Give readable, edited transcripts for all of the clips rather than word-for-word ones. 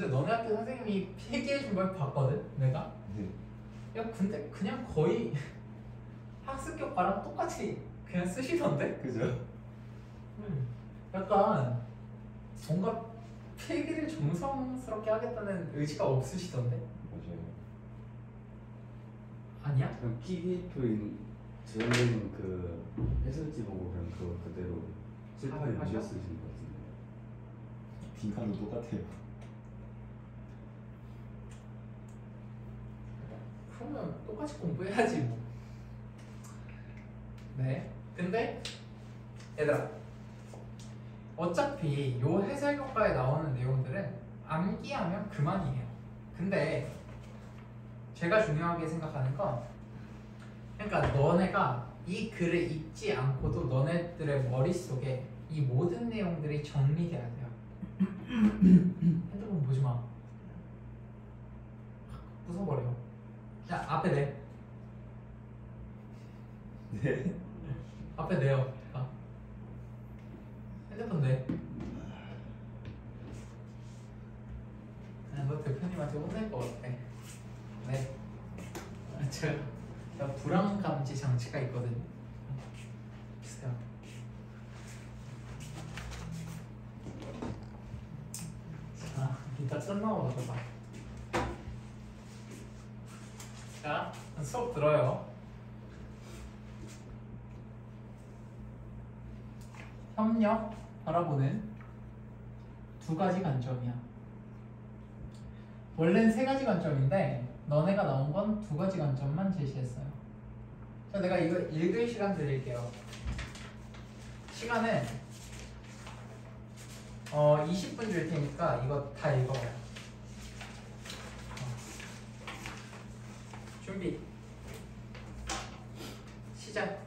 근데 너네 학교 선생님이 필기해준 걸 봤거든 내가. 네. 야 근데 그냥 거의 학습 교과랑 똑같이 그냥 쓰시던데? 그죠? 약간 뭔가 필기를 정성스럽게 하겠다는 의지가 없으시던데? 맞아요. 아니야? 그냥 필기표인 저는 그 해설지 보고 그냥 그거 그대로 칠판에 맞아? 옮겨 쓰신 것 같은데. 빈칸도 똑같아요. 그러면 똑같이 공부해야지 뭐. 네. 근데 얘들아 어차피 요 해설 교과에 나오는 내용들은 암기하면 그만이에요. 근데 제가 중요하게 생각하는 건 그러니까 너네가 이 글을 읽지 않고도 너네들의 머릿속에 이 모든 내용들이 정리돼야 돼요. 핸드폰 보지 마. 부숴버려. 야 앞에 내. 네. 앞에 내요. 아. 핸드폰 내. 너 대표님한테 혼낼 것 같아. 네. 제가 불안 감지 장치가 있거든요. 주세요. 자, 이따 끝나고 가봐. 자, 수업 들어요. 협력 바라보는 두 가지 관점이야. 원래는 세 가지 관점인데 너네가 나온 건 두 가지 관점만 제시했어요. 자, 내가 이거 읽을 시간 드릴게요. 시간은 20분 줄 테니까 이거 다 읽어봐요. 준비 시작.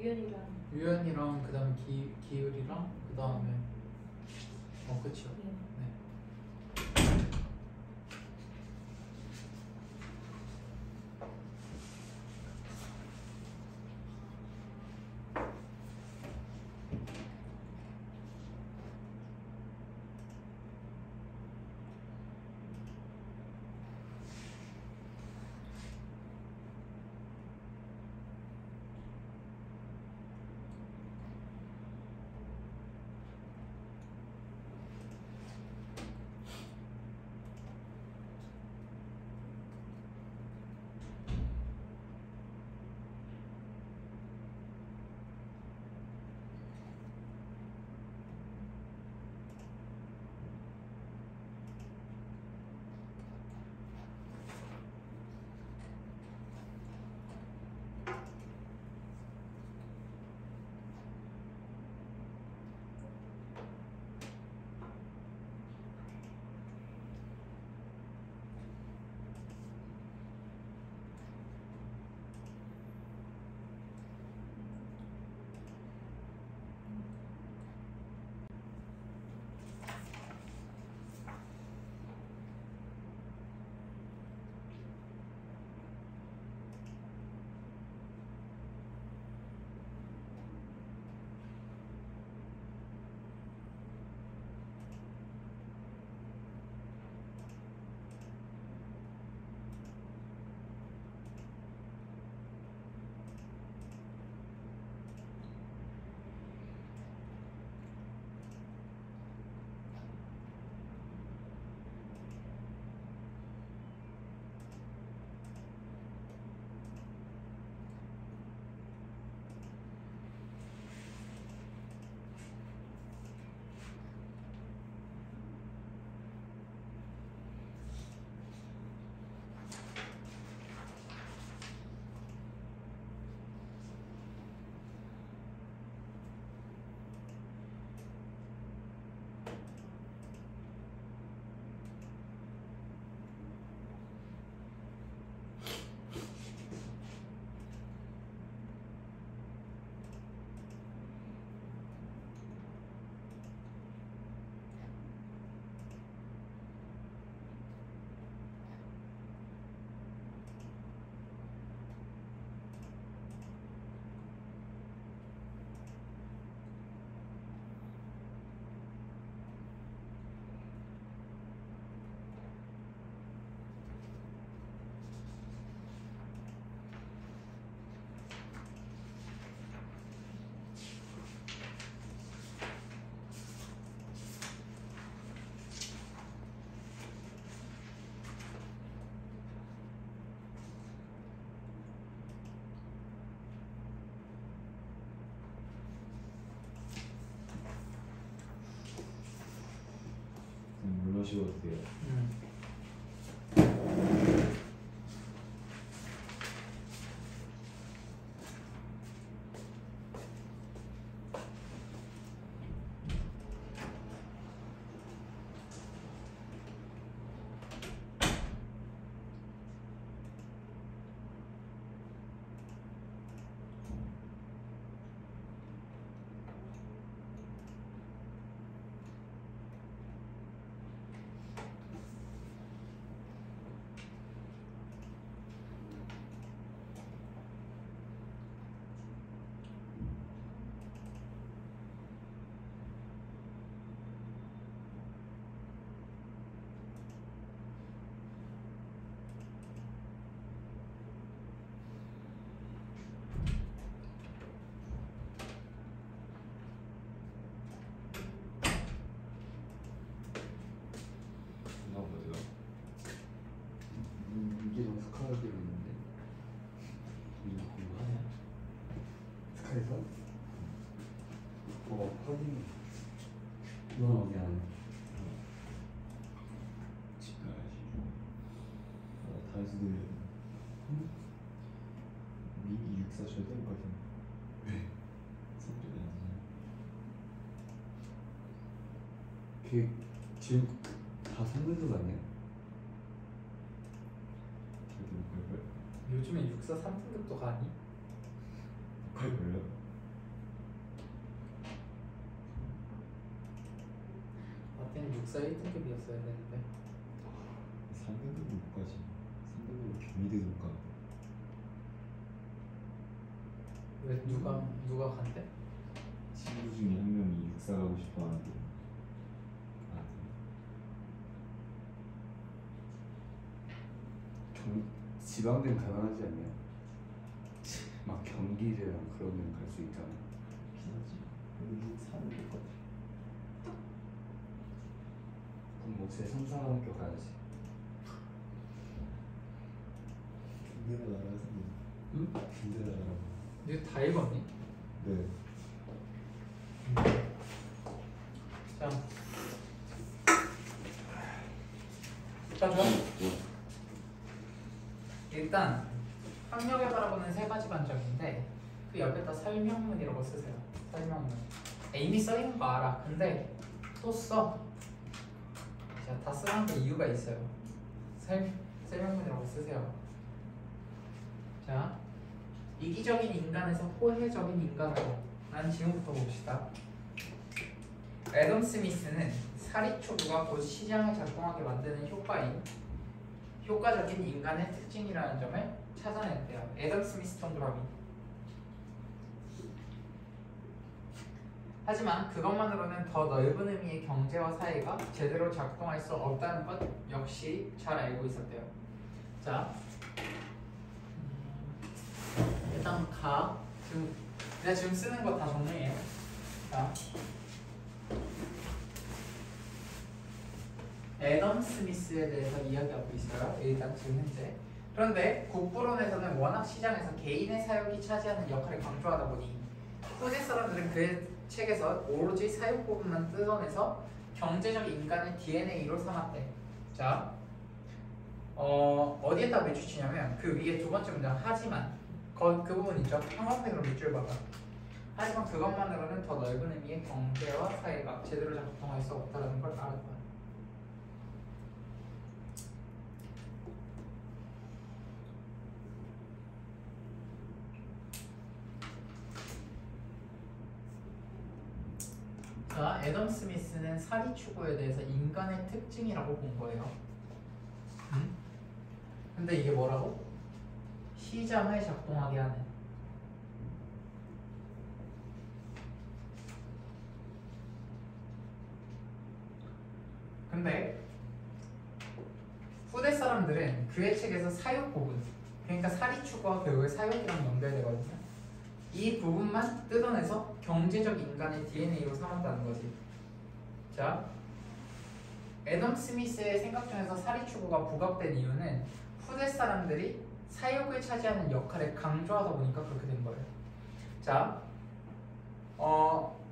유연이랑. 유연이랑 그다음에 기울이랑 그다음에 그치요. 네. 네. 물러쉬어도 돼요. 나 어디가? 이제는 스카이로 있는데 이거 공부하냐? 스카이에서? 확인. 너 어디 안 해? 집 가야지. 다이소 들려. 미기 육사 절대 못 가잖아. 왜? 성적이 안 걔 지금 다 3등급 아니야? 절대 못 갈걸? 요즘에 육사 3등급도 가니? 갈걸요? 때는 육사 1등급이었어야 되는데 3등급은 못 가지. 3등급은 경희대 못 가. 왜 누가 간대? 친구 중에 한 명이 육사 가고 싶어 하는데. 지방대는 가능하지 않냐? 막 경기대랑 그런 데는 갈 수 있잖아. 비싸지. 여기 사는 것 같아. 그럼 뭐 제3, 4학교 가야지. 군대를 나가서 응? 군대를 나가고. 이거 다 읽었니? 네. 자, 좋아. 일단 학력을 바라보는 세 가지 관점인데 그 옆에다 설명문이라고 쓰세요. 설명문. 이미 써 있는 거 알아. 근데 또 써. 자, 다 쓰는 게 이유가 있어요. 설명문이라고 쓰세요. 자, 이기적인 인간에서 호혜적인 인간으로. 난 지금부터 봅시다. 애덤 스미스는 사리초구가 곧 시장을 작동하게 만드는 효과인 효과적인 인간의 특징이라는 점을 찾아냈대요. 애덤 스미스 동그라미. 하지만 그것만으로는 더 넓은 의미의 경제와 사회가 제대로 작동할 수 없다는 것 역시 잘 알고 있었대요. 자, 일단 내가 지금 쓰는 거 다 정리해. 자, 애덤 스미스에 대해서 이야기하고 있어요. 일단 지금 현재. 그런데 국부론에서는 워낙 시장에서 개인의 사욕이 차지하는 역할을 강조하다 보니 후대 사람들은 그의 책에서 오로지 사욕 부분만 뜯어내서 경제적 인간의 DNA로 삼았대. 자, 어디에다 매주치냐면 그 위에 두 번째 문장 하지만 그 부분 있죠? 형광펜으로 밑줄 봐봐. 하지만 그것만으로는 더 넓은 의미의 경제와 사회가 제대로 작동할 수 없다는 걸 알았다. 자, 애덤 스미스는 사리 추구에 대해서 인간의 특징이라고 본 거예요. 근데 이게 뭐라고? 시장을 작동하게 하는. 근데 후대 사람들은 그의 책에서 사욕 부분, 그러니까 사리 추구와 결국에 사욕이랑 연결되거든요. 이 부분만 뜯어내서 경제적 인간의 DNA로 삼았다는 거지. 자, 애덤 스미스의 생각 중에서 사리 추구가 부각된 이유는 후대 사람들이 사욕을 차지하는 역할을 강조하다 보니까 그렇게 된 거예요. 자,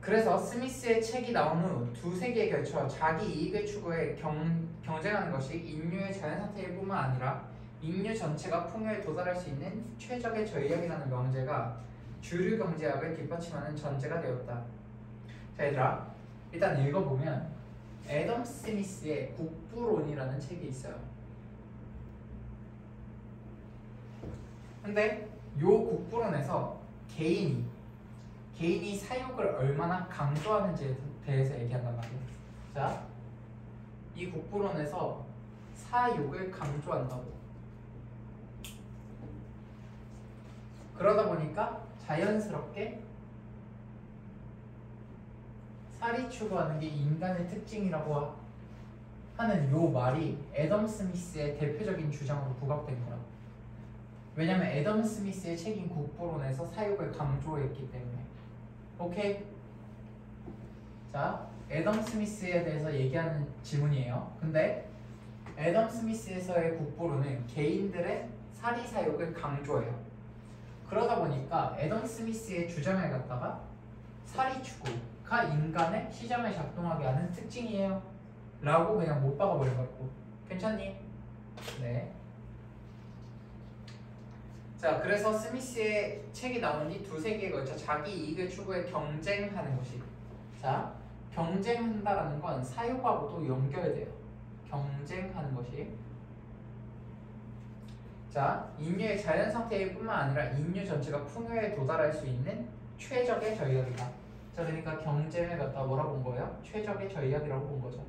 그래서 스미스의 책이 나온 후 두세 개에 걸쳐 자기 이익을 추구해 경쟁하는 것이 인류의 자연 상태일 뿐만 아니라 인류 전체가 풍요에 도달할 수 있는 최적의 전략이라는 명제가 주류 경제학을 뒷받침하는 전제가 되었다. 자, 얘들아, 일단 읽어보면 애덤 스미스의 국부론이라는 책이 있어요. 근데 요 국부론에서 개인이 사욕을 얼마나 강조하는지에 대해서 얘기한단 말이에요. 자, 이 국부론에서 사욕을 강조한다고. 그러다 보니까 자연스럽게 사리 추구하는 게 인간의 특징이라고 하는 요 말이 애덤 스미스의 대표적인 주장으로 부각된 거라. 왜냐면 애덤 스미스의 책인 국부론에서 사욕을 강조했기 때문에. 오케이? 자, 애덤 스미스에 대해서 얘기하는 지문이에요. 근데 애덤 스미스에서의 국부론은 개인들의 사리 사욕을 강조해요. 그러다 보니까 애덤 스미스의 주장을 갖다가 사리 추구가 인간의 시장을 작동하게 하는 특징이에요 라고 그냥 못 박아버려가지고. 괜찮니? 네. 자, 그래서 스미스의 책이 나온 지 두세 개에 걸쳐 자기 이익을 추구해 경쟁하는 것이. 자, 경쟁한다라는 건 사욕하고도 연결돼요. 경쟁하는 것이. 자, 인류의 자연 상태일 뿐만 아니라 인류 전체가 풍요에 도달할 수 있는 최적의 전략이다. 자, 그러니까 경쟁을 갖다 뭐라고 본 거예요? 최적의 전략이라고 본 거죠.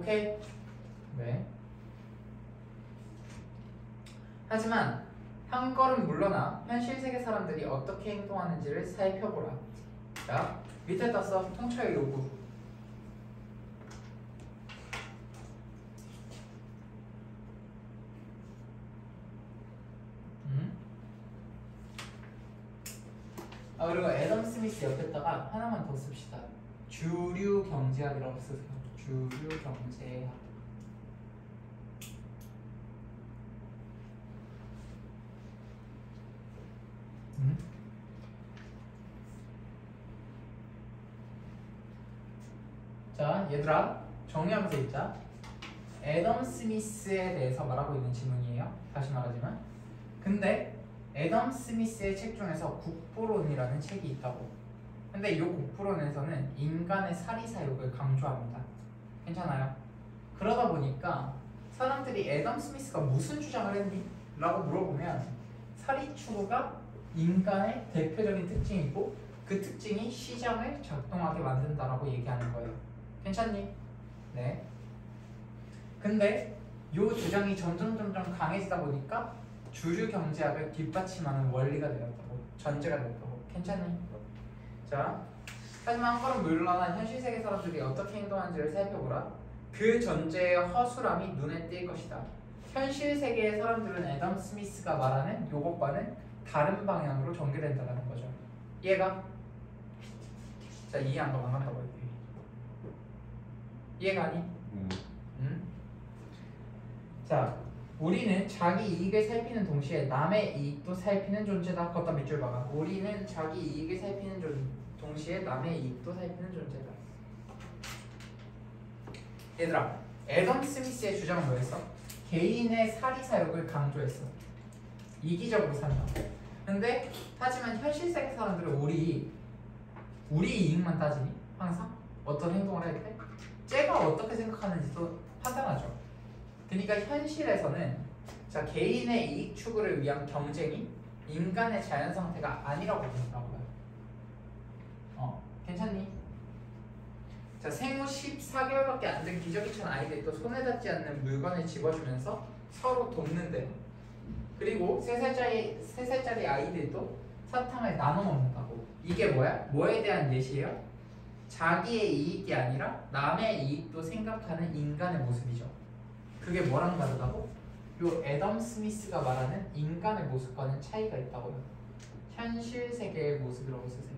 오케이? 네. 하지만 한 걸음 물러나 현실 세계 사람들이 어떻게 행동하는지를 살펴보라. 자, 밑에 떴어. 통찰 요구. 그리고 애덤 스미스 옆에다가 하나만 더 씁시다. 주류 경제학이라고 쓰세요. 주류 경제학. 자, 얘들아 정리하면서 읽자. 애덤 스미스에 대해서 말하고 있는 지문이에요. 다시 말하지만. 근데 애덤 스미스의 책 중에서 국부론이라는 책이 있다고. 근데 이 국부론에서는 인간의 사리사욕을 강조합니다. 괜찮아요? 그러다 보니까 사람들이 애덤 스미스가 무슨 주장을 했니? 라고 물어보면 사리추구가 인간의 대표적인 특징이고 그 특징이 시장을 작동하게 만든다라고 얘기하는 거예요. 괜찮니? 네. 근데 이 주장이 점점 강해지다 보니까 주류 경제학을 뒷받침하는 원리가 되었다고, 전제가 되었다고. 괜찮니? 자, 하지만 한 걸음 물러난 현실 세계 사람들이 어떻게 행동하는지를 살펴보라. 그 전제의 허술함이 눈에 띌 것이다. 현실 세계의 사람들은 애덤 스미스가 말하는 요것과는 다른 방향으로 전개된다는 거죠. 이해가? 자, 이해 안 가면 안 간다고 할게. 이해가 아니? 자, 우리는 자기 이익을 살피는 동시에 남의 이익도 살피는 존재다. 걷다 밑줄 박아. 우리는 자기 이익을 살피는 동시에 남의 이익도 살피는 존재다. 얘들아, 애덤 스미스의 주장은 뭐였어? 개인의 사리사욕을 강조했어. 이기적으로 산다. 근데 하지만 현실 세계 사람들은 우리 이익만 따지니? 항상? 어떤 행동을 할 때? 쟤가 어떻게 생각하는지도 판단하죠. 그러니까 현실에서는 자, 개인의 이익 추구를 위한 경쟁이 인간의 자연 상태가 아니라고 보더라고요. 괜찮니? 자, 생후 14개월밖에 안 된 기저귀 찬 아이들도 손에 닿지 않는 물건을 집어주면서 서로 돕는데, 그리고 3살짜리 아이들도 사탕을 나눠 먹는다고. 이게 뭐야? 뭐에 대한 예시예요? 자기의 이익이 아니라 남의 이익도 생각하는 인간의 모습이죠. 그게 뭐랑 다르다고? 요 애덤 스미스가 말하는 인간의 모습과는 차이가 있다고요. 현실 세계의 모습이라고 쓰세요.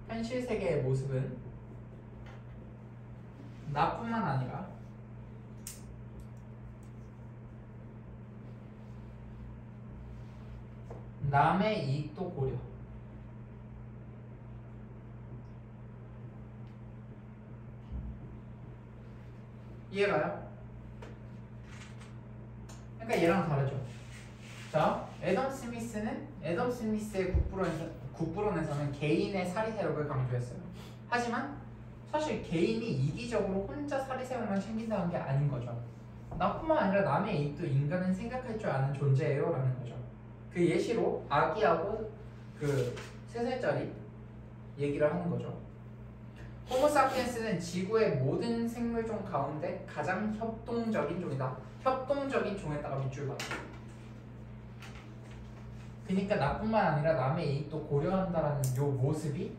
현실 세계의 모습은 나뿐만 아니라 남의 이익도 고려. 이해가요? 그러니까 얘랑 다르죠. 자, 애덤 스미스의 국부론에서는 개인의 사리사욕을 강조했어요. 하지만 사실 개인이 이기적으로 혼자 사리사욕만 챙긴다는 게 아닌 거죠. 나뿐만 아니라 남의 이익도 인간은 생각할 줄 아는 존재예요 라는 거죠. 그 예시로 아기하고 그 3살짜리 얘기를 하는 거죠. 호모사피엔스는 지구의 모든 생물종 가운데 가장 협동적인 종이다. 협동적인 종에다가 밑줄 박아. 그러니까 나뿐만 아니라 남의 이익도 고려한다라는 요 모습이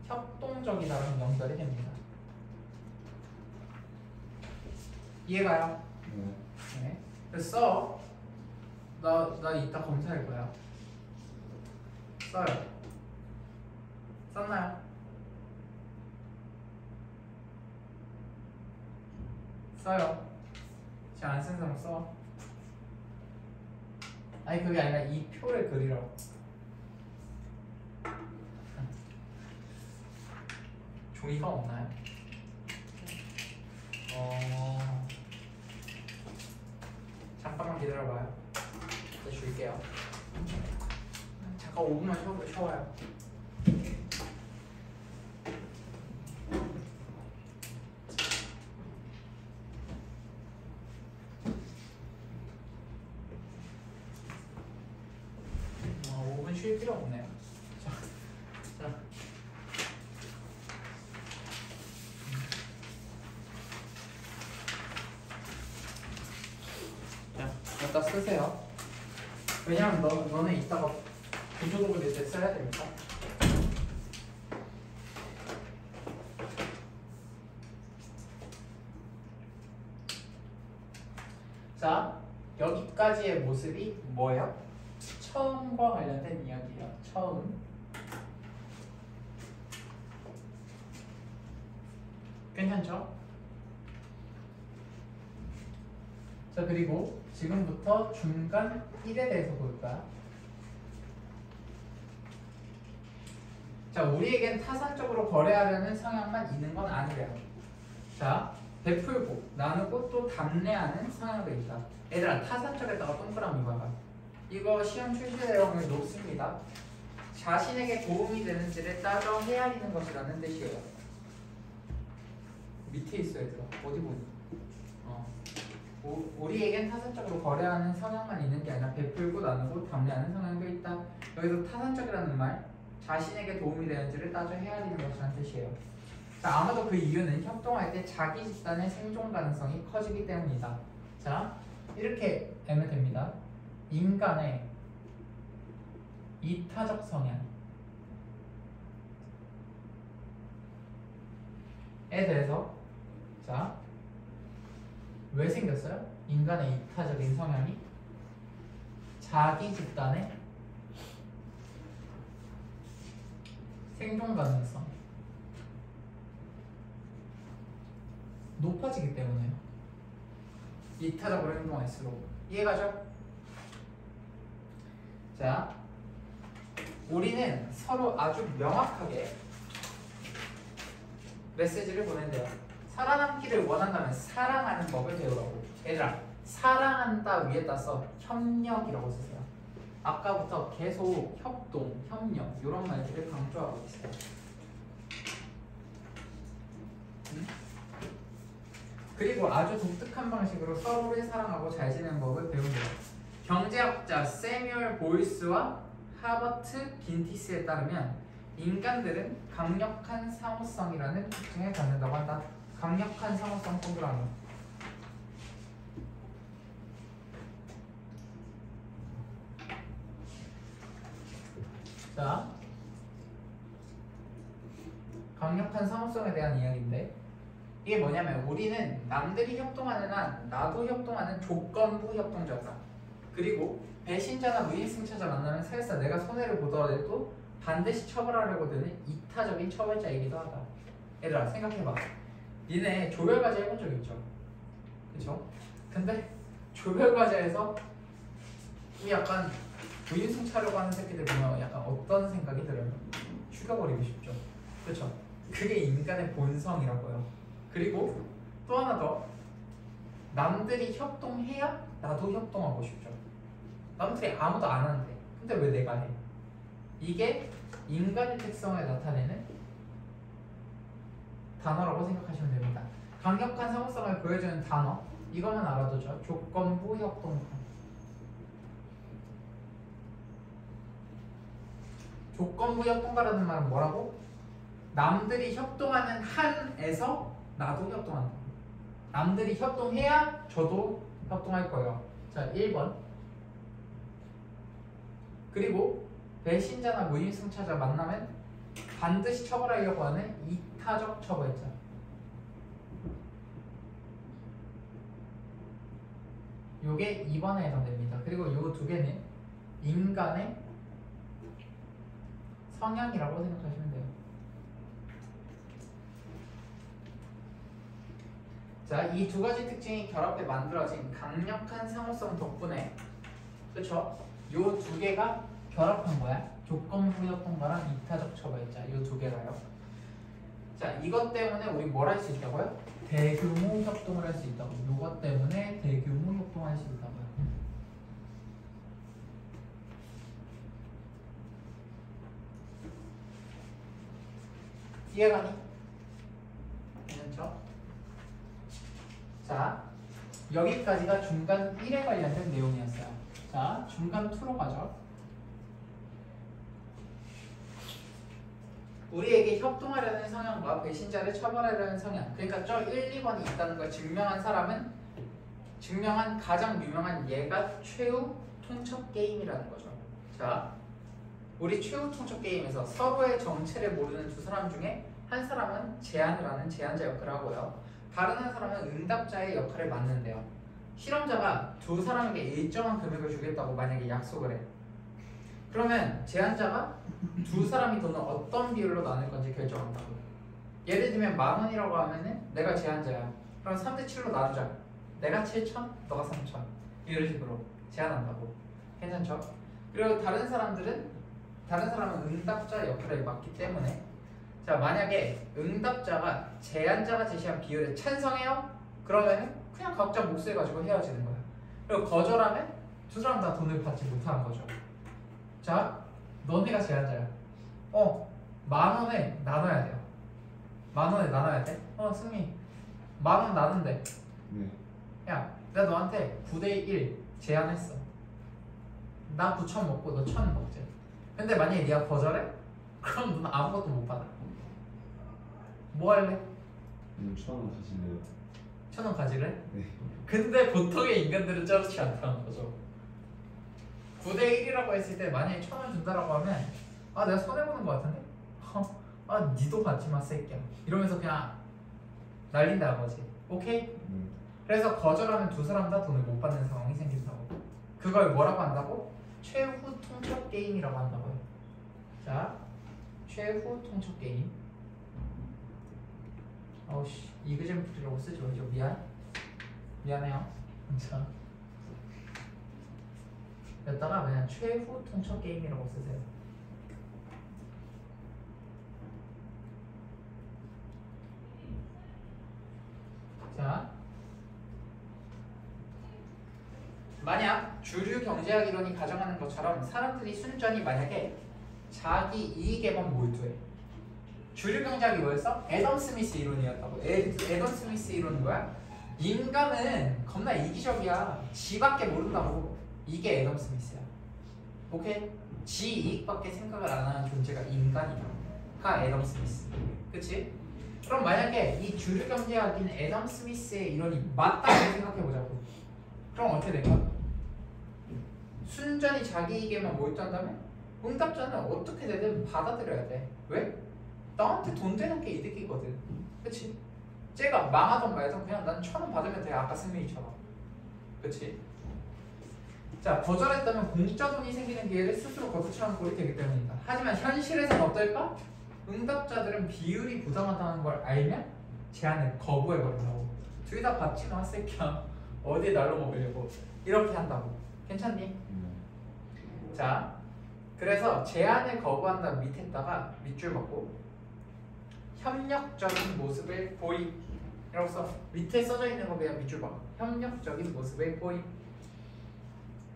협동적이다라는 연결이 됩니다. 이해가요? 네. 그래서 나 이따 검사할 거야. 써요. 썼나요? 써요. 지금 안 쓴 사람 써. 아니 그게 아니라 이 표를 그리라고. 종이가 없나요? 잠깐만 기다려봐요. 네, 줄게요. 잠깐 5분만 쉬어봐요. 쉴 필요 없네요. 자. 쓰세요. 왜냐면 너네 이따가 구조도 그릴 때 써야 되니까. 자, 여기까지의 모습이 뭐예요? 처음과 관련된 이야기예요. 처음. 괜찮죠? 자, 그리고 지금부터 중간 1에 대해서 볼 거야. 자, 우리에겐 타산적으로 거래하려는 성향만 있는 건 아니래요. 자, 베풀고 나누고 또 답례하는 성향도 있다. 얘들아, 타산적에다가 동그라미 봐봐. 이거 시험 출시 내용을 놓습니다. 자신에게 도움이 되는지를 따져 헤아리는 것이라는 뜻이에요. 밑에 있어 얘들아. 어디 보니? 우리에겐 타산적으로 거래하는 성향만 있는 게 아니라 베풀고 나누고 답례하는 성향도 있다. 여기서 타산적이라는 말, 자신에게 도움이 되는지를 따져 헤아리는 것이라는 뜻이에요. 자, 아마도 그 이유는 협동할 때 자기 집단의 생존 가능성이 커지기 때문이다. 자, 이렇게 하면 됩니다. 인간의 이타적 성향에 대해서, 자, 왜 생겼어요? 인간의 이타적인 성향이 자기 집단의 생존 가능성 높아지기 때문에요. 이타적으로 행동할수록. 이해가죠? 자, 우리는 서로 아주 명확하게 메시지를 보낸대요. 살아남기를 원한다면 사랑하는 법을 배우라고. 얘들아, 사랑한다 위에다 써 협력이라고 쓰세요. 아까부터 계속 협동, 협력 이런 말들을 강조하고 있어요. 그리고 아주 독특한 방식으로 서로를 사랑하고 잘 지내는 법을 배운대요. 경제학자 세뮤얼 보이스와 하버트 빈티스에 따르면 인간들은 강력한 상호성이라는 특징을 갖는다고 한다. 강력한 상호성 동그라미. 자, 강력한 상호성에 대한 이야기인데 이게 뭐냐면 우리는 남들이 협동하는 한 나도 협동하는 조건부 협동자다. 그리고 배신자나 무임승차자 만나면 설사 내가 손해를 보더라도 반드시 처벌하려고 드는 이타적인 처벌자이기도 하다. 얘들아 생각해봐. 니네 조별과제 해본 적 있죠? 그쵸? 근데 조별과제에서 약간 무임승차려고 하는 새끼들 보면 약간 어떤 생각이 들어요? 죽여버리고 싶죠. 그쵸? 그게 인간의 본성이라고요. 그리고 또 하나 더, 남들이 협동해야 나도 협동하고 싶죠. 남들이 아무도 안 하는데 근데 왜 내가 해? 이게 인간의 특성을 나타내는 단어라고 생각하시면 됩니다. 강력한 상호성을 보여주는 단어 이거만 알아두죠. 조건부 협동파. 조건부 협동가라는 말은 뭐라고? 남들이 협동하는 한에서 나도 협동한다. 남들이 협동해야 저도 협동할 거예요. 자, 1번. 그리고 배신자나 무임승차자 만나면 반드시 처벌하려고 하는 이타적 처벌자. 요게 2번에 해당됩니다. 그리고 요 두 개는 인간의 성향이라고 생각하시면 돼요. 자, 이 두 가지 특징이 결합해 만들어진 강력한 상호성 덕분에, 그쵸? 요 두 개가 결합한 거야. 조건부 협동가랑 이타적 처벌자 요 두 개가요. 자, 이것 때문에 우리 뭘 할 수 있다고요? 대규모 협동을 할 수 있다고. 요것 때문에 대규모 협동할 수 있다고요. 이해가니? 괜찮죠? 자, 여기까지가 중간 1에 관련된 내용이었어요. 자, 중간 2로 가죠. 우리에게 협동하려는 성향과 배신자를 처벌하려는 성향, 그러니까 저 1, 2번이 있다는 걸 증명한 사람은 증명한 가장 유명한 예가 최후 통첩 게임이라는 거죠. 자, 우리 최후 통첩 게임에서 서로의 정체를 모르는 두 사람 중에 한 사람은 제안을 하는 제안자 역할을 하고요. 다른 한 사람은 응답자의 역할을 맡는데요. 실험자가 두 사람에게 일정한 금액을 주겠다고 만약에 약속을 해. 그러면 제안자가 두 사람이 돈을 어떤 비율로 나눌 건지 결정한다고. 예를 들면 10,000원이라고 하면은 내가 제안자야. 그럼 3대 7로 나누자. 내가 7,000, 너가 3,000. 이런 식으로 제안한다고. 괜찮죠? 그리고 다른 사람은 응답자 역할을 맡기 때문에 자, 만약에 응답자가 제안자가 제시한 비율에 찬성해요? 그러면 그냥 각자 몫을 가지고 헤어지는 거야. 그리고 거절하면 두 사람 다 돈을 받지 못하는 거죠. 자, 너네가 제안자야. 10,000원에 나눠야 돼요. 10,000원에 나눠야 돼? 승미 10,000원 나눈대. 네. 야, 내가 너한테 9대1 제안했어. 나 9,000 먹고 너 1,000 먹지. 근데 만약에 네가 거절해? 그럼 넌 아무것도 못 받아. 뭐 할래? 1,000원 가실래요? 1,000원 가질래? 네. 근데 보통의 인간들은 저렇지 않다는 거죠. 9대1이라고 했을 때 만약에 1,000원 준다라고 하면 내가 손해보는 거 같은데? 니도 받지 마 새끼야 이러면서 그냥 날린다 거지. 오케이? 그래서 거절하면 두 사람 다 돈을 못 받는 상황이 생긴다고. 그걸 뭐라고 한다고? 최후 통첩 게임이라고 한다고요. 자, 최후 통첩 게임. 어우씨, 이그잼플이라고 쓰지 말죠. 미안해요. 자, 여기다가 그냥 최후 통첩 게임이라고 쓰세요. 자, 만약 주류 경제학 이론이 가정하는 것처럼 사람들이 순전히 만약에 자기 이익에만 몰두해. 주류 경제학이 뭐였어? 애덤 스미스 이론이었다고. 애덤 스미스 이론은 뭐야? 인간은 겁나 이기적이야. 지밖에 모른다고. 이게 애덤 스미스야. 오케이? 지 이익밖에 생각을 안 하는 존재가 인간이다.가 애덤 스미스. 그치? 그럼 만약에 이 주류 경제학인 애덤 스미스의 이론이 맞다고 생각해보자고. 그럼 어떻게 될까? 순전히 자기 이익에만 몰두한다면 응답자는 어떻게 되든 받아들여야 돼. 왜? 나한테 돈 되는 게 이득이거든. 그치? 쟤가 망하던 말던 그냥 난 1,000원 받으면 돼. 아까 승민이처럼. 그치? 자, 거절했다면 공짜 돈이 생기는 기회를 스스로 거두처럼 꼴이 되기 때문이다. 하지만 현실에서는 어떨까? 응답자들은 비율이 부당하다는 걸 알면 제안을 거부해버린다고. 둘 다 받지 마 새끼야. 어디 날로 먹으려고. 이렇게 한다고. 괜찮니? 자, 그래서 제안을 거부한다는 밑에다가 밑줄 먹고 협력적인 모습을 보임 이라고 써. 밑에 써져 있는 거 그냥 밑줄 봐. 협력적인 모습을 보임.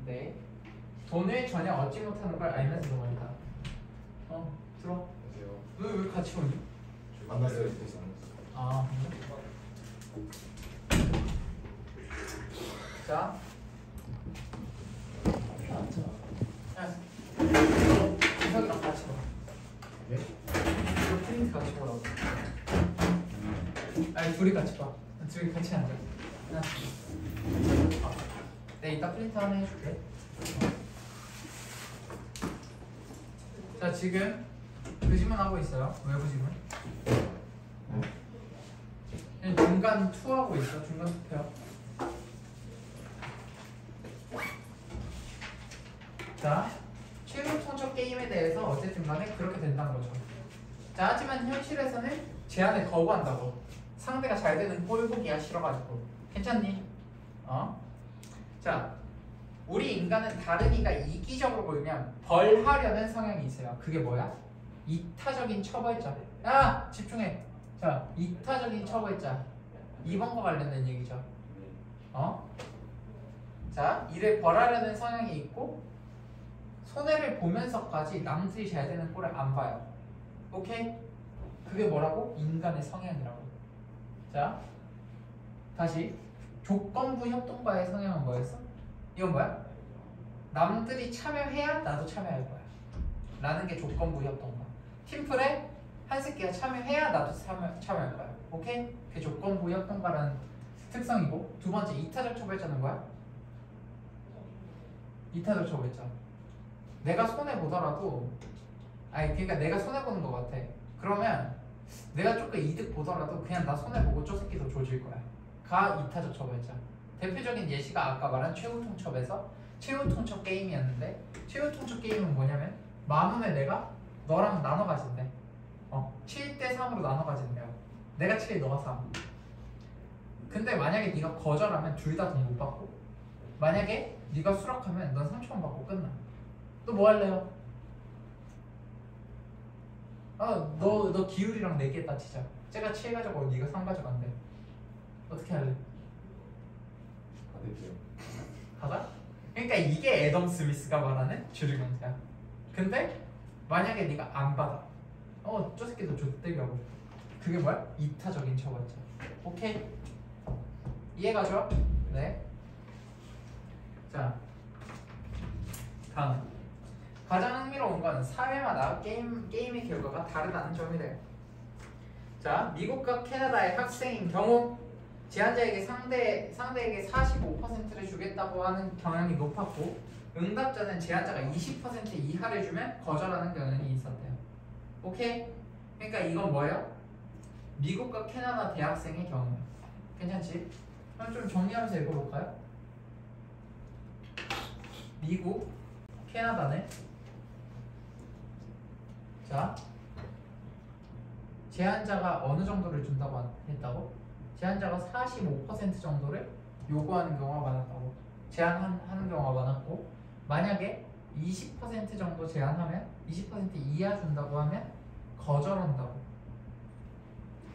네. 돈을 전혀 얻지 못하는 걸 알면서도 말이다. 들어. 왜 같이 오니? 만났어요. 아, 자, 이석이랑 같이 봐. 네? 이거 프린트 같이 보라고. 아니 둘이 같이 봐. 둘이 같이 앉아. 네, 이따 프린트 하나 해줄게. 자, 지금 그 질문 하고 있어요. 외부 질문. 중간 투 하고 있어. 중간 투표. 자, 최후 통첩 게임에 대해서 어쨌든 간에 그렇게 된다는 거죠. 자, 하지만 현실에서는 제안을 거부한다고. 상대가 잘 되는 꼴 보기가 싫어가지고. 괜찮니? 자, 우리 인간은 다른 이가 이기적으로 보이면 벌하려는 성향이 있어요. 그게 뭐야? 이타적인 처벌자. 야, 집중해. 자, 이타적인 처벌자. 2번과 관련된 얘기죠. 자, 이를 벌하려는 성향이 있고 손해를 보면서까지 남들이 잘 되는 꼴을 안 봐요. 오케이? 그게 뭐라고? 인간의 성향이라고. 자, 다시 조건부 협동가의 성향은 뭐였어? 이건 뭐야? 남들이 참여해야 나도 참여할 거야 라는 게 조건부 협동가. 팀플에 한 새끼가 참여해야 나도 참여할 거야. 오케이? 그게 조건부 협동가라는 특성이고, 두 번째 이타적 처벌자는 뭐야? 이타적 처벌자. 내가 손해 보더라도, 아니 그러니까 내가 손해 보는 것 같아. 그러면 내가 조금 이득 보더라도 그냥 나 손해 보고 저 새끼도 조질 거야. 가 이타적 처벌자. 대표적인 예시가 아까 말한 최후 통첩에서 최후 통첩 게임이었는데, 최후 통첩 게임은 뭐냐면 10,000원에 내가 너랑 나눠 가진대. 7대 3으로 나눠 가진대요. 내가 7, 너가 3. 근데 만약에 네가 거절하면 둘 다 돈 못 받고, 만약에 네가 수락하면 넌 3,000원 받고 끝나. 너 뭐 할래요? 너 기울이랑 내기했다 치자. 쟤가 7 가져가고 네가 3 가져간대. 어떻게 할래? 받을게요. 가자? 그러니까 이게 애덤 스미스가 말하는 주류 경제야. 근데 만약에 네가 안 받아. 저 새끼도 좆대기 하고 싶어. 그게 뭐야? 이타적인 처벌자. 오케이? 이해가죠? 네. 자, 다음. 가장 흥미로운 건 사회마다 게임의 결과가 다르다는 점이래요. 자, 미국과 캐나다의 학생인 경우 제한자에게 상대에게 45%를 주겠다고 하는 경향이 높았고, 응답자는 제한자가 20% 이하를 주면 거절하는 경향이 있었대요. 오케이? 그러니까 이건 뭐예요? 미국과 캐나다 대학생의 경우. 괜찮지? 그럼 좀 정리하면서 읽어볼까요? 미국, 캐나다는 자, 제한자가 어느 정도를 준다고 했다고? 제한자가 45% 정도를 요구하는 경우가 많았다고. 제한하는 경우가 많았고, 만약에 20% 정도 제한하면 20% 이하 준다고 하면 거절한다고.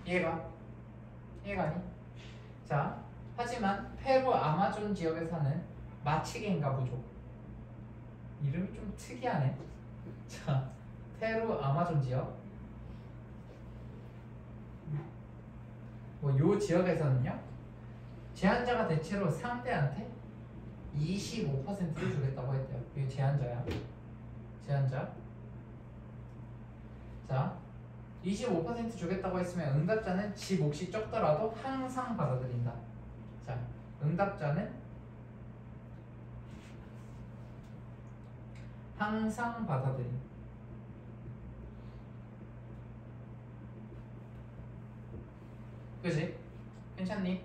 이해가? 이해가니? 자, 하지만 페루 아마존 지역에 사는 마치겐가 부족. 이름이 좀 특이하네. 자, 페루 아마존 지역. 요 지역에서는요, 제한자가 대체로 상대한테 25%를 주겠다고 했대요. 이게 제한자야. 제한자. 자, 25% 주겠다고 했으면 응답자는 지 몫이 적더라도 항상 받아들인다. 자, 응답자는 항상 받아들인. 그지? 괜찮니?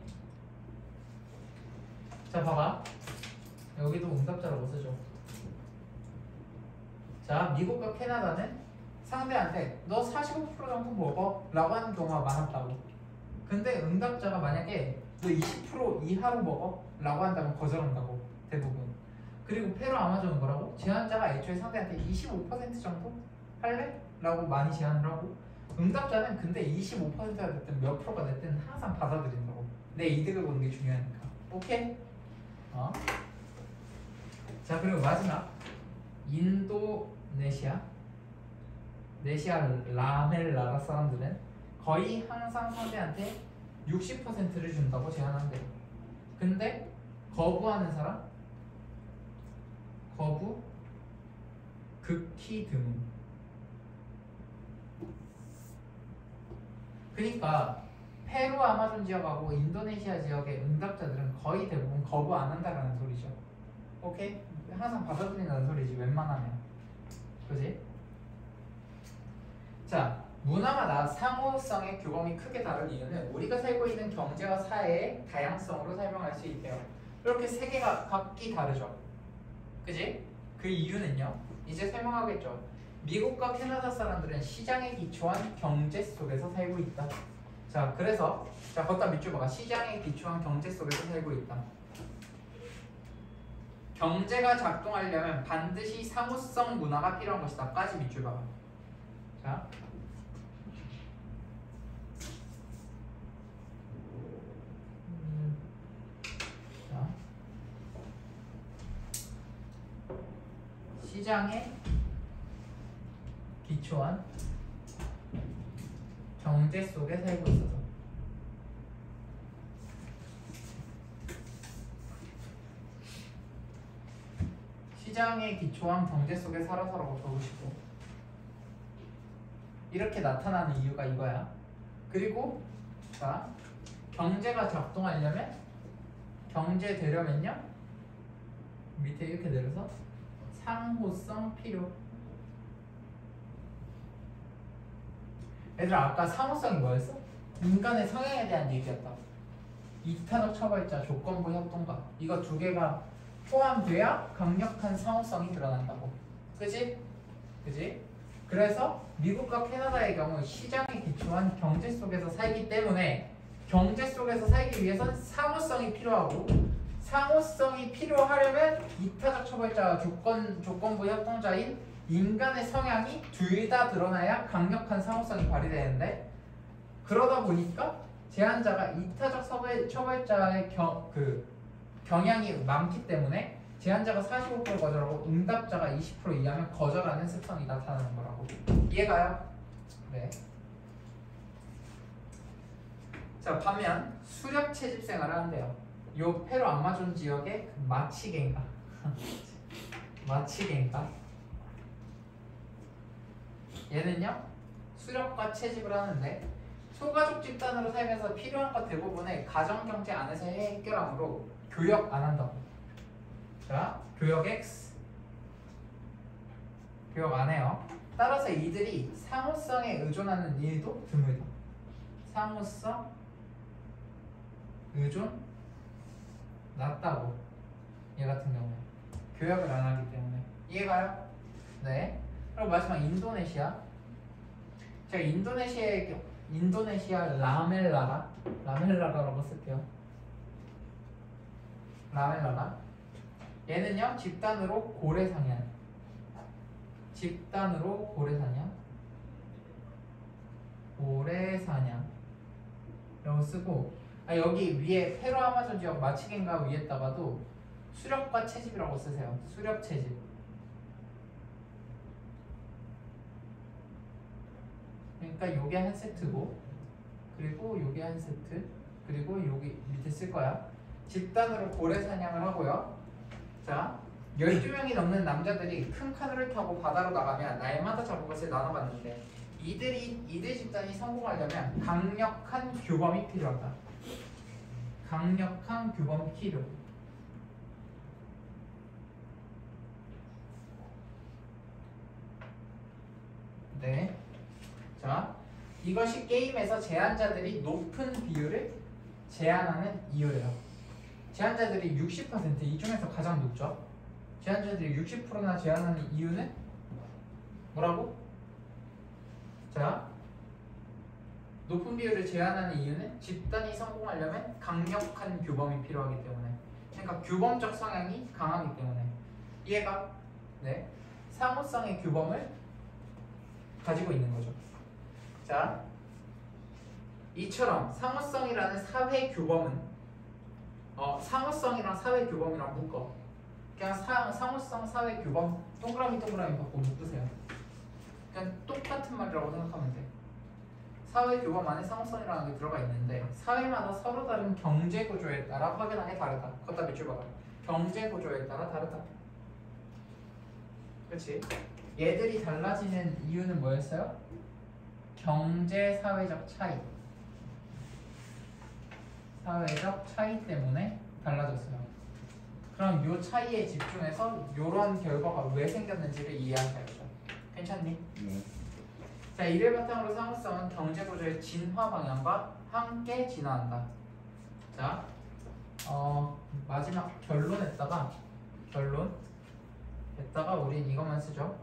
자, 봐봐. 여기도 응답자라고 쓰죠. 자, 미국과 캐나다는 상대한테 너 45% 정도 먹어 라고 하는 경우가 많았다고. 근데 응답자가 만약에 너 20% 이하로 먹어 라고 한다면 거절한다고, 대부분. 그리고 페루 아마존은 뭐라고? 제한자가 애초에 상대한테 25% 정도 할래? 라고 많이 제한을 하고, 응답자는 근데 25%가 됐든 몇 프로가 됐든 항상 받아들인다고. 내 이득을 보는 게 중요하니까. 오케이? 자, 그리고 마지막 인도네시아 라멜 나라 사람들은 거의 항상 상대한테 60%를 준다고 제안한대요. 근데 거부하는 사람? 거부 극히 드문. 그러니까 페루 아마존 지역하고 인도네시아 지역의 응답자들은 거의 대부분 거부 안 한다라는 소리죠. 오케이? 항상 받아들인다는 소리지, 웬만하면. 그지? 자, 문화마다 상호성의 규범이 크게 다른 이유는 우리가 살고 있는 경제와 사회의 다양성으로 설명할 수 있대요. 이렇게 세 개가 각기 다르죠. 그지? 그 이유는요, 이제 설명하겠죠. 미국과 캐나다 사람들은 시장에 기초한 경제 속에서 살고 있다. 자, 그래서 자, 걷다 밑줄 봐가. 시장에 기초한 경제 속에서 살고 있다. 경제가 작동하려면 반드시 상호성 문화가 필요한 것이다. 까지 밑줄 봐가. 자, 시장에 기초한 경제 속에 살고 있어서. 시장에 기초한 경제 속에 살아서라고 적으시고, 이렇게 나타나는 이유가 이거야. 그리고 자, 경제가 작동하려면 경제되려면요 밑에 이렇게 내려서 상호성 필요. 얘들아 아까 상호성이 뭐였어? 인간의 성향에 대한 얘기였다. 이타적 처벌자, 조건부 협동과 이거 두 개가 포함돼야 강력한 상호성이 드러난다고. 그지? 그지? 그래서 미국과 캐나다의 경우 시장에 기초한 경제 속에서 살기 때문에 경제 속에서 살기 위해선 상호성이 필요하고 상호성이 필요하려면 이타적 처벌자와 조건부 협동자인 인간의 성향이 둘 다 드러나야 강력한 상호성이 발휘되는데 그러다 보니까 제한자가 이타적 처벌자의 경향이 많기 때문에 제한자가 45% 거절하고 응답자가 20% 이하면 거절하는 습성이 나타나는 거라고. 이해가요? 네. 자 반면 수렵 채집 생활을 한대요. 요 페루 아마존 지역의 마치개인가 마치개인가 얘는요 수렵과 채집을 하는데 소가족 집단으로 살면서 필요한 것 대부분의 가정경제 안에서 해결하므로 교역 안 한다고. 자 교역 X 교역 안 해요. 따라서 이들이 상호성에 의존하는 일도 드물다. 상호성 의존 낮다고. 얘 같은 경우에 교역을 안 하기 때문에. 이해가요? 네. 그리고 마지막 인도네시아. 제가 인도네시아 라멜라라고 쓸게요. 라멜라라. 얘는요 집단으로 고래 사냥. 집단으로 고래 사냥. 고래 사냥라고 쓰고 여기 위에 페루 아마존 지역 마치겐가 위에다가도 수렵과 채집이라고 쓰세요. 수렵 채집. 그러니까 요게 한 세트고 그리고 요게 한 세트 그리고 여기 밑에 쓸 거야. 집단으로 고래 사냥을 하고요. 자 12명이 넘는 남자들이 큰 카누를 타고 바다로 나가면 날마다 잡은 것을 나눠봤는데 이들 집단이 성공하려면 강력한 규범이 필요하다. 강력한 규범 필요. 네. 자, 이것이 게임에서 제한자들이 높은 비율을 제한하는 이유예요. 제한자들이 60%, 이 중에서 가장 높죠. 제한자들이 60%나 제한하는 이유는 뭐라고? 자, 높은 비율을 제한하는 이유는 집단이 성공하려면 강력한 규범이 필요하기 때문에. 그러니까 규범적 성향이 강하기 때문에. 이해가? 네. 상호성의 규범을 가지고 있는 거죠. 자, 이처럼 상호성이라는 사회 규범은 상호성이랑 사회 규범이랑 묶어. 그냥 상호성 사회 규범 동그라미 받고 묶으세요. 그냥 똑같은 말이라고 생각하면 돼. 사회 규범 안에 상호성이라는 게 들어가 있는데 사회마다 서로 다른 경제 구조에 따라 확연하게 다르다. 걷다 밑줄 봐봐. 경제 구조에 따라 다르다. 그렇지? 얘들이 달라지는 이유는 뭐였어요? 경제 사회적 차이. 사회적 차이 때문에 달라졌어요. 그럼 요 차이에 집중해서 요런 결과가 왜 생겼는지를 이해하셔야죠. 괜찮니? 네. 자, 이를 바탕으로 상호성은 경제 구조의 진화 방향과 함께 진화한다. 자, 마지막 결론에다가 우린 이것만 쓰죠.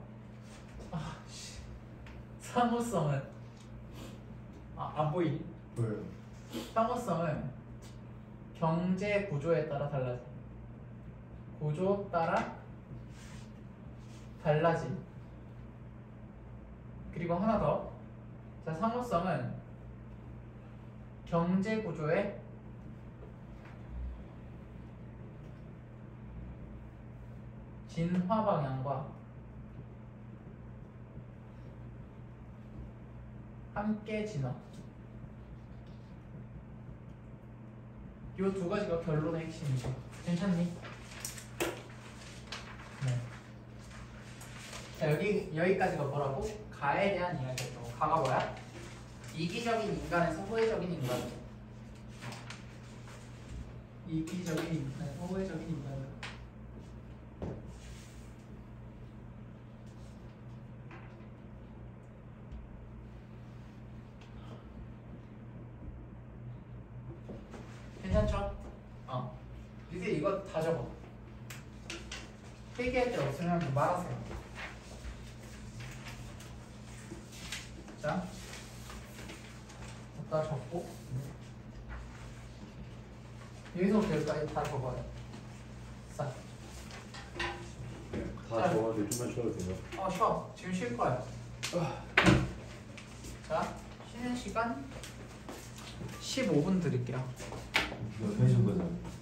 상호성은 안 보이니? 보여요. 상호성은 경제 구조에 따라 달라짐. 구조 따라 달라짐. 그리고 하나 더. 자, 상호성은 경제 구조의 진화 방향과 함께 진화. 이 두 가지가 결론의 핵심이죠. 괜찮니? 네. 자, 여기까지가 뭐라고? 가에 대한 이야기였고, 가가 뭐야? 이기적인 인간에서 호혜적인 인간. 이기적인 인간, 호의적인 인간. 괜찮죠? 이제 이거 다 적어. 회계할 게 없으면 말하세요. 자, 다 적고 여기서부터 여기까지 다 적어요. 자, 다 적어도 좀만 쉬어도 돼요. 쉬어. 지금 쉴 거예요. 자, 쉬는 시간 15분 드릴게요. 몇 회신 거죠?